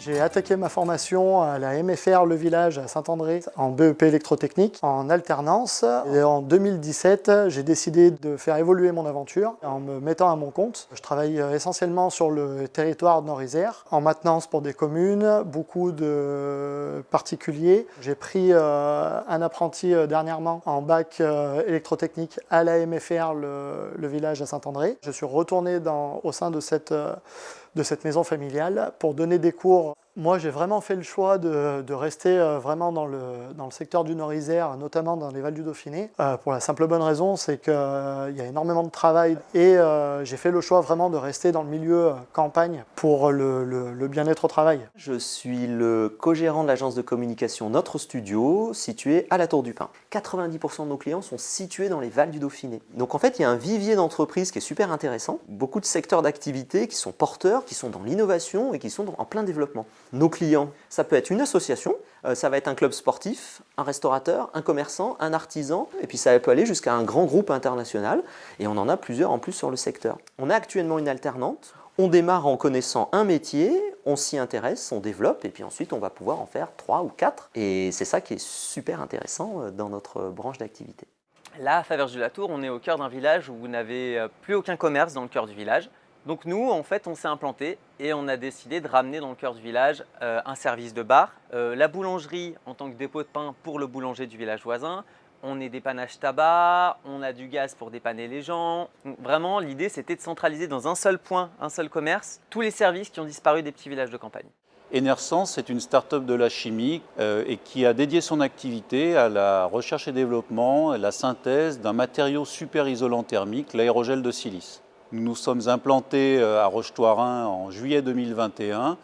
J'ai attaqué ma formation à la MFR Le Village à Saint-André en BEP électrotechnique en alternance. Et en 2017, j'ai décidé de faire évoluer mon aventure en me mettant à mon compte. Je travaille essentiellement sur le territoire de Nord-Isère, en maintenance pour des communes, beaucoup de particuliers. J'ai pris un apprenti dernièrement en bac électrotechnique à la MFR Le Village à Saint-André. Je suis retourné au sein de cette maison familiale pour donner des cours. Moi, j'ai vraiment fait le choix de rester vraiment dans le secteur du Nord-Isère, notamment dans les Vals du Dauphiné, pour la simple bonne raison, c'est qu'il y a énormément de travail et j'ai fait le choix vraiment de rester dans le milieu campagne pour le bien-être au travail. Je suis le co-gérant de l'agence de communication Notre Studio, située à la Tour du Pin. 90% de nos clients sont situés dans les Vals du Dauphiné. Donc en fait, il y a un vivier d'entreprises qui est super intéressant, beaucoup de secteurs d'activité qui sont porteurs, qui sont dans l'innovation et qui sont en plein développement. Nos clients, ça peut être une association, ça va être un club sportif, un restaurateur, un commerçant, un artisan, et puis ça peut aller jusqu'à un grand groupe international, et on en a plusieurs en plus sur le secteur. On a actuellement une alternante, on démarre en connaissant un métier, on s'y intéresse, on développe, et puis ensuite on va pouvoir en faire 3 ou 4, et c'est ça qui est super intéressant dans notre branche d'activité. Là, à Faverges-de-la-Tour, on est au cœur d'un village où vous n'avez plus aucun commerce dans le cœur du village. Donc nous, en fait, on s'est implanté et on a décidé de ramener dans le cœur du village un service de bar, la boulangerie en tant que dépôt de pain pour le boulanger du village voisin. On est dépannage tabac, on a du gaz pour dépanner les gens. Donc vraiment, l'idée, c'était de centraliser dans un seul point, un seul commerce, tous les services qui ont disparu des petits villages de campagne. Enersense, c'est une start-up de la chimie et qui a dédié son activité à la recherche et développement, la synthèse d'un matériau super isolant thermique, l'aérogel de silice. Nous nous sommes implantés à Rochetoirin en juillet 2021,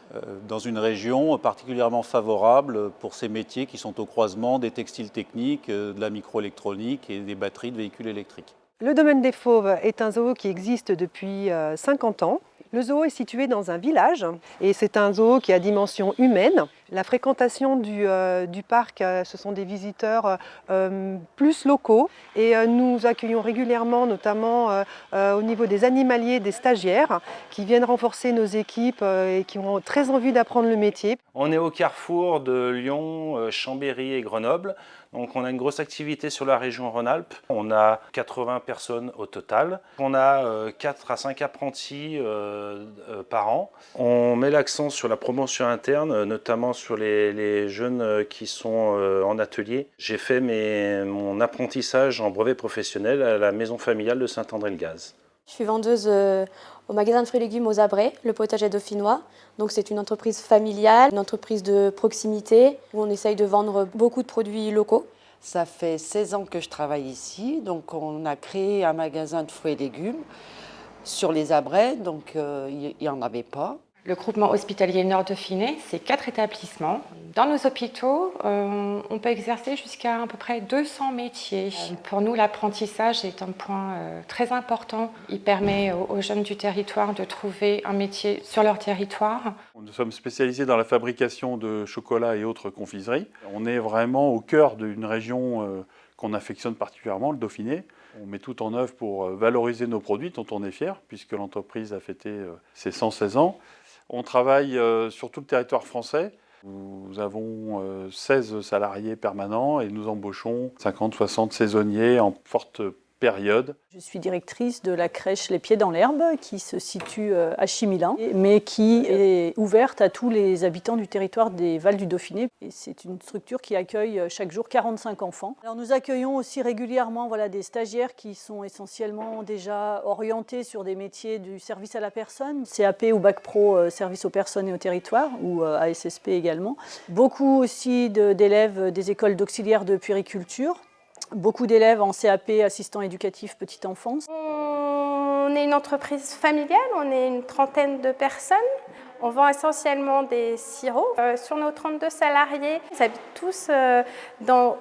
dans une région particulièrement favorable pour ces métiers qui sont au croisement des textiles techniques, de la microélectronique et des batteries de véhicules électriques. Le domaine des Fauves est un zoo qui existe depuis 50 ans. Le zoo est situé dans un village et c'est un zoo qui a dimension humaine. La fréquentation du parc, ce sont des visiteurs plus locaux et nous accueillons régulièrement, notamment au niveau des animaliers, des stagiaires qui viennent renforcer nos équipes et qui ont très envie d'apprendre le métier. On est au carrefour de Lyon, Chambéry et Grenoble. Donc on a une grosse activité sur la région Rhône-Alpes. On a 80 personnes au total. On a 4 à 5 apprentis par an. On met l'accent sur la promotion interne, notamment sur les jeunes qui sont en atelier. J'ai fait mon apprentissage en brevet professionnel à la maison familiale de Saint-André-le-Gaz. Je suis vendeuse au magasin de fruits et légumes aux Abrets, le potager dauphinois. Donc c'est une entreprise familiale, une entreprise de proximité où on essaye de vendre beaucoup de produits locaux. Ça fait 16 ans que je travaille ici, donc on a créé un magasin de fruits et légumes sur les Abrets, donc il n'y en avait pas. Le groupement hospitalier Nord-Dauphiné, c'est 4 établissements. Dans nos hôpitaux, on peut exercer jusqu'à à peu près 200 métiers. Pour nous, l'apprentissage est un point très important. Il permet aux jeunes du territoire de trouver un métier sur leur territoire. Nous sommes spécialisés dans la fabrication de chocolat et autres confiseries. On est vraiment au cœur d'une région qu'on affectionne particulièrement, le Dauphiné. On met tout en œuvre pour valoriser nos produits, dont on est fier, puisque l'entreprise a fêté ses 116 ans. On travaille sur tout le territoire français. Nous avons 16 salariés permanents et nous embauchons 50-60 saisonniers en forte période. Je suis directrice de la crèche Les Pieds dans l'Herbe qui se situe à Chimilin, mais qui est ouverte à tous les habitants du territoire des Vals du Dauphiné. Et c'est une structure qui accueille chaque jour 45 enfants. Alors nous accueillons aussi régulièrement des stagiaires qui sont essentiellement déjà orientés sur des métiers du service à la personne, CAP ou Bac Pro, service aux personnes et au territoire, ou ASSP également. Beaucoup aussi d'élèves des écoles d'auxiliaires de puériculture. Beaucoup d'élèves en CAP, assistant éducatif petite enfance. On est une entreprise familiale, on est une trentaine de personnes. On vend essentiellement des sirops. Sur nos 32 salariés, ils habitent tous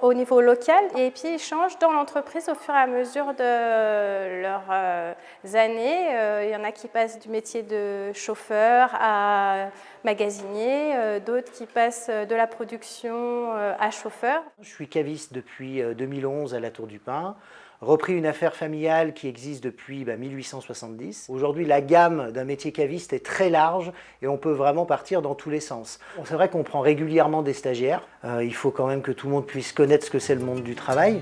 au niveau local et puis ils changent dans l'entreprise au fur et à mesure de leurs années. Il y en a qui passent du métier de chauffeur à magasinier, d'autres qui passent de la production à chauffeur. Je suis caviste depuis 2011 à la Tour du Pin. repris une affaire familiale qui existe depuis 1870. Aujourd'hui, la gamme d'un métier caviste est très large et on peut vraiment partir dans tous les sens. C'est vrai qu'on prend régulièrement des stagiaires. Il faut quand même que tout le monde puisse connaître ce que c'est le monde du travail.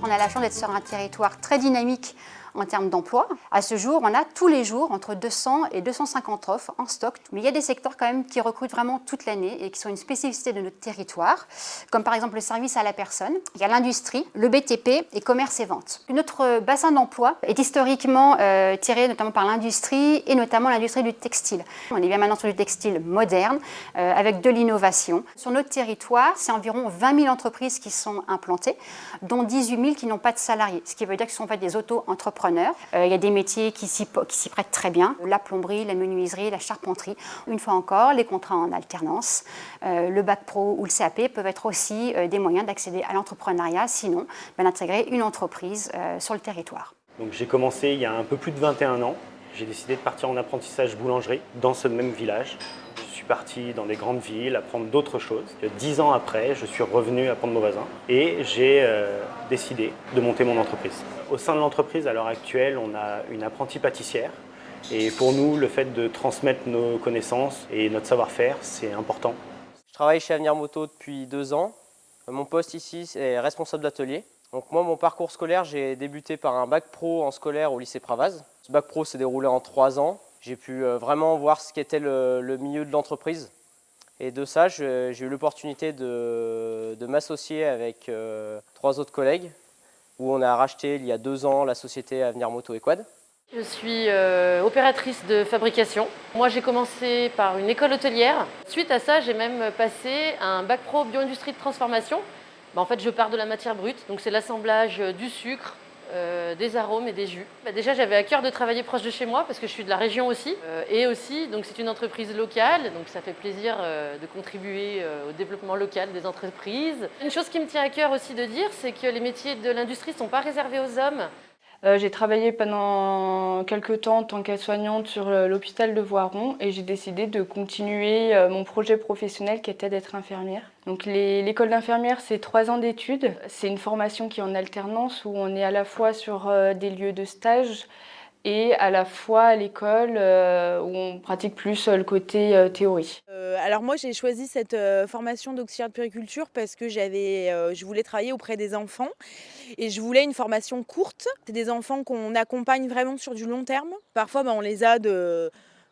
On a la chance d'être sur un territoire très dynamique en termes d'emploi. À ce jour, on a tous les jours entre 200 et 250 offres en stock. Mais il y a des secteurs quand même qui recrutent vraiment toute l'année et qui sont une spécificité de notre territoire, comme par exemple le service à la personne. Il y a l'industrie, le BTP et commerce et vente. Notre bassin d'emploi est historiquement tiré notamment par l'industrie et notamment l'industrie du textile. On est bien maintenant sur du textile moderne avec de l'innovation. Sur notre territoire, c'est environ 20 000 entreprises qui sont implantées, dont 18 000 qui n'ont pas de salariés, ce qui veut dire que ce sont en fait des auto-entrepreneurs. Il y a des métiers qui s'y prêtent très bien, la plomberie, la menuiserie, la charpenterie. Une fois encore, les contrats en alternance, le bac pro ou le CAP peuvent être aussi des moyens d'accéder à l'entrepreneuriat, sinon d'intégrer une entreprise sur le territoire. Donc j'ai commencé il y a un peu plus de 21 ans. J'ai décidé de partir en apprentissage boulangerie dans ce même village. Je suis parti dans des grandes villes, apprendre d'autres choses. 10 ans après, je suis revenu apprendre mon voisin et j'ai décidé de monter mon entreprise. Au sein de l'entreprise, à l'heure actuelle, on a une apprentie pâtissière. Et pour nous, le fait de transmettre nos connaissances et notre savoir-faire, c'est important. Je travaille chez Avenir Moto depuis 2 ans. Mon poste ici, c'est responsable d'atelier. Donc moi, mon parcours scolaire, j'ai débuté par un bac pro en scolaire au lycée Pravaz. Ce bac pro s'est déroulé en 3 ans. J'ai pu vraiment voir ce qu'était le milieu de l'entreprise. Et de ça, j'ai eu l'opportunité de m'associer avec 3 autres collègues, où on a racheté il y a 2 ans la société Avenir Moto et Quad. Je suis opératrice de fabrication. Moi, j'ai commencé par une école hôtelière. Suite à ça, j'ai même passé un bac pro bio-industrie de transformation. En fait, je pars de la matière brute, donc c'est l'assemblage du sucre, des arômes et des jus. Déjà, j'avais à cœur de travailler proche de chez moi parce que je suis de la région aussi. Et aussi, donc c'est une entreprise locale, donc ça fait plaisir de contribuer au développement local des entreprises. Une chose qui me tient à cœur aussi de dire, c'est que les métiers de l'industrie ne sont pas réservés aux hommes. J'ai travaillé pendant quelques temps en tant qu'aide-soignante sur l'hôpital de Voiron et j'ai décidé de continuer mon projet professionnel qui était d'être infirmière. Donc l'école d'infirmière, c'est 3 ans d'études. C'est une formation qui est en alternance où on est à la fois sur des lieux de stage et à la fois à l'école où on pratique plus le côté théorie. Alors moi j'ai choisi cette formation d'auxiliaire de puériculture parce que je voulais travailler auprès des enfants et je voulais une formation courte. C'est des enfants qu'on accompagne vraiment sur du long terme. Parfois on les a de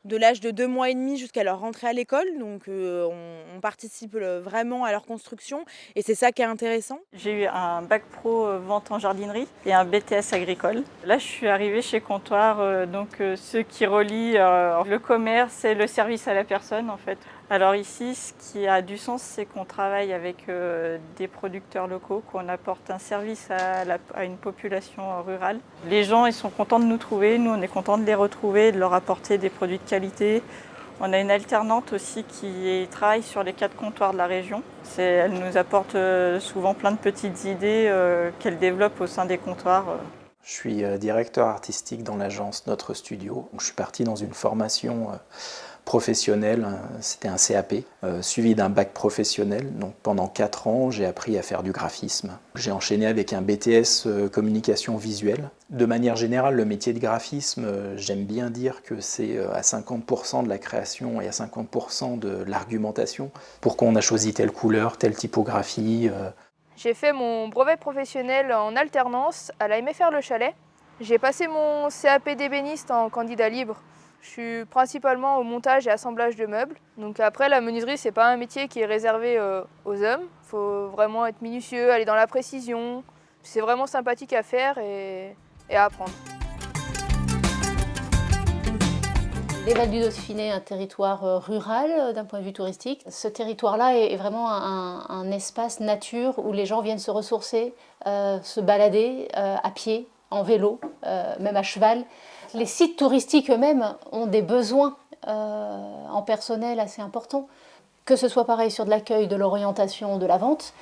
l'âge de 2 mois et demi jusqu'à leur rentrée à l'école, donc on participe vraiment à leur construction et c'est ça qui est intéressant. J'ai eu un bac pro vente en jardinerie et un BTS agricole. Là je suis arrivée chez Comptoir, ce qui relie le commerce et le service à la personne en fait. Alors ici, ce qui a du sens, c'est qu'on travaille avec des producteurs locaux, qu'on apporte un service à une population rurale. Les gens, ils sont contents de nous trouver, nous on est contents de les retrouver, de leur apporter des produits de qualité. On a une alternante aussi qui travaille sur les 4 comptoirs de la région. Elle nous apporte souvent plein de petites idées qu'elle développe au sein des comptoirs. Je suis directeur artistique dans l'agence Notre Studio. Je suis parti dans une formation professionnel, c'était un CAP, suivi d'un bac professionnel. Donc pendant 4 ans, j'ai appris à faire du graphisme. J'ai enchaîné avec un BTS communication visuelle. De manière générale, le métier de graphisme, j'aime bien dire que c'est à 50% de la création et à 50% de l'argumentation. Pourquoi on a choisi telle couleur, telle typographie. J'ai fait mon brevet professionnel en alternance à la MFR Le Chalet. J'ai passé mon CAP d'ébéniste en candidat libre. Je suis principalement au montage et assemblage de meubles. Donc après, la menuiserie, c'est pas un métier qui est réservé aux hommes. Il faut vraiment être minutieux, aller dans la précision. C'est vraiment sympathique à faire et à apprendre. Les Vals du Dauphiné, un territoire rural d'un point de vue touristique. Ce territoire-là est vraiment un espace nature où les gens viennent se ressourcer, se balader à pied, en vélo, même à cheval. Les sites touristiques eux-mêmes ont des besoins en personnel assez importants. que ce soit pareil sur de l'accueil, de l'orientation, de la vente,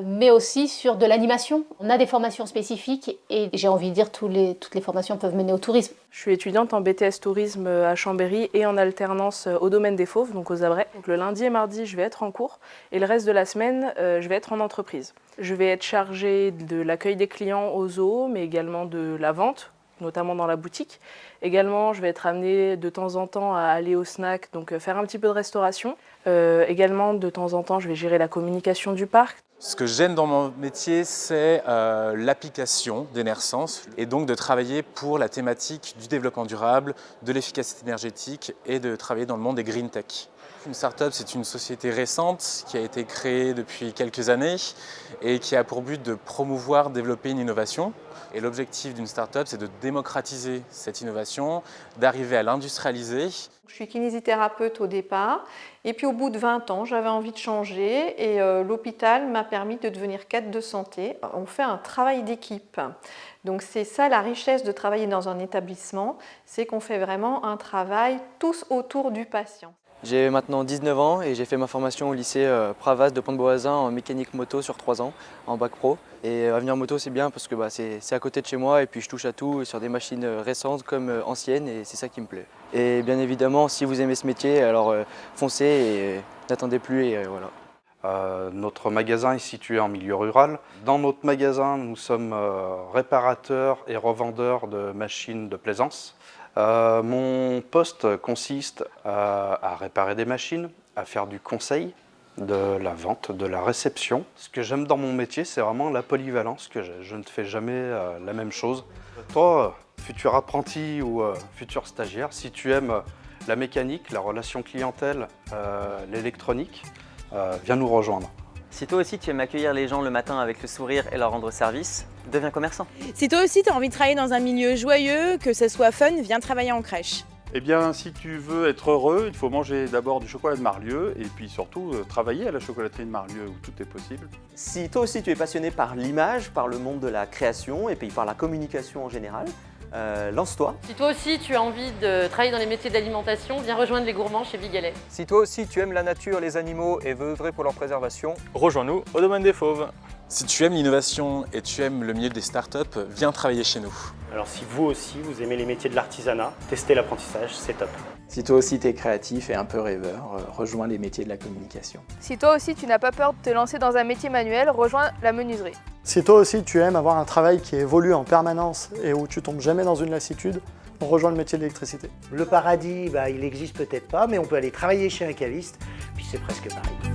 mais aussi sur de l'animation. On a des formations spécifiques et j'ai envie de dire toutes les formations peuvent mener au tourisme. Je suis étudiante en BTS tourisme à Chambéry et en alternance au domaine des Fauves, donc aux Abrets. Donc le lundi et mardi, je vais être en cours et le reste de la semaine, je vais être en entreprise. Je vais être chargée de l'accueil des clients au zoo, mais également de la vente, notamment dans la boutique. Également, je vais être amenée de temps en temps à aller au snack, donc faire un petit peu de restauration. Également, de temps en temps, je vais gérer la communication du parc. Ce que j'aime dans mon métier, c'est l'application d'Enersense et donc de travailler pour la thématique du développement durable, de l'efficacité énergétique et de travailler dans le monde des green tech. Une start-up, c'est une société récente qui a été créée depuis quelques années et qui a pour but de promouvoir, développer une innovation. Et l'objectif d'une start-up, c'est de démocratiser cette innovation, d'arriver à l'industrialiser. Je suis kinésithérapeute au départ et puis au bout de 20 ans, j'avais envie de changer et l'hôpital m'a permis de devenir cadre de santé. On fait un travail d'équipe. Donc c'est ça la richesse de travailler dans un établissement, c'est qu'on fait vraiment un travail tous autour du patient. J'ai maintenant 19 ans et j'ai fait ma formation au lycée Pravas de Pont-de-Beauvoisin en mécanique moto sur 3 ans, en bac pro. Et Avenir Moto, c'est bien parce que c'est à côté de chez moi et puis je touche à tout sur des machines récentes comme anciennes et c'est ça qui me plaît. Et bien évidemment, si vous aimez ce métier, alors foncez et n'attendez plus et voilà. Notre magasin est situé en milieu rural. Dans notre magasin, nous sommes réparateurs et revendeurs de machines de plaisance. Mon poste consiste à réparer des machines, à faire du conseil, de la vente, de la réception. Ce que j'aime dans mon métier, c'est vraiment la polyvalence, que je ne fais jamais la même chose. Toi, futur apprenti ou futur stagiaire, si tu aimes la mécanique, la relation clientèle, l'électronique, viens nous rejoindre. Si toi aussi tu aimes accueillir les gens le matin avec le sourire et leur rendre service, deviens commerçant. Si toi aussi tu as envie de travailler dans un milieu joyeux, que ce soit fun, viens travailler en crèche. Eh bien, si tu veux être heureux, il faut manger d'abord du chocolat de Marlieu et puis surtout travailler à la chocolaterie de Marlieu où tout est possible. Si toi aussi tu es passionné par l'image, par le monde de la création et puis par la communication en général, lance-toi. Si toi aussi tu as envie de travailler dans les métiers d'alimentation, viens rejoindre les gourmands chez Vigalet. Si toi aussi tu aimes la nature, les animaux et veux œuvrer pour leur préservation, rejoins-nous au domaine des Fauves. Si tu aimes l'innovation et tu aimes le milieu des startups, viens travailler chez nous. Alors si vous aussi, vous aimez les métiers de l'artisanat, testez l'apprentissage, c'est top. Si toi aussi tu es créatif et un peu rêveur, rejoins les métiers de la communication. Si toi aussi tu n'as pas peur de te lancer dans un métier manuel, rejoins la menuiserie. Si toi aussi tu aimes avoir un travail qui évolue en permanence et où tu tombes jamais dans une lassitude, on rejoint le métier de l'électricité. Le paradis, il n'existe peut-être pas, mais on peut aller travailler chez un caviste, puis c'est presque pareil.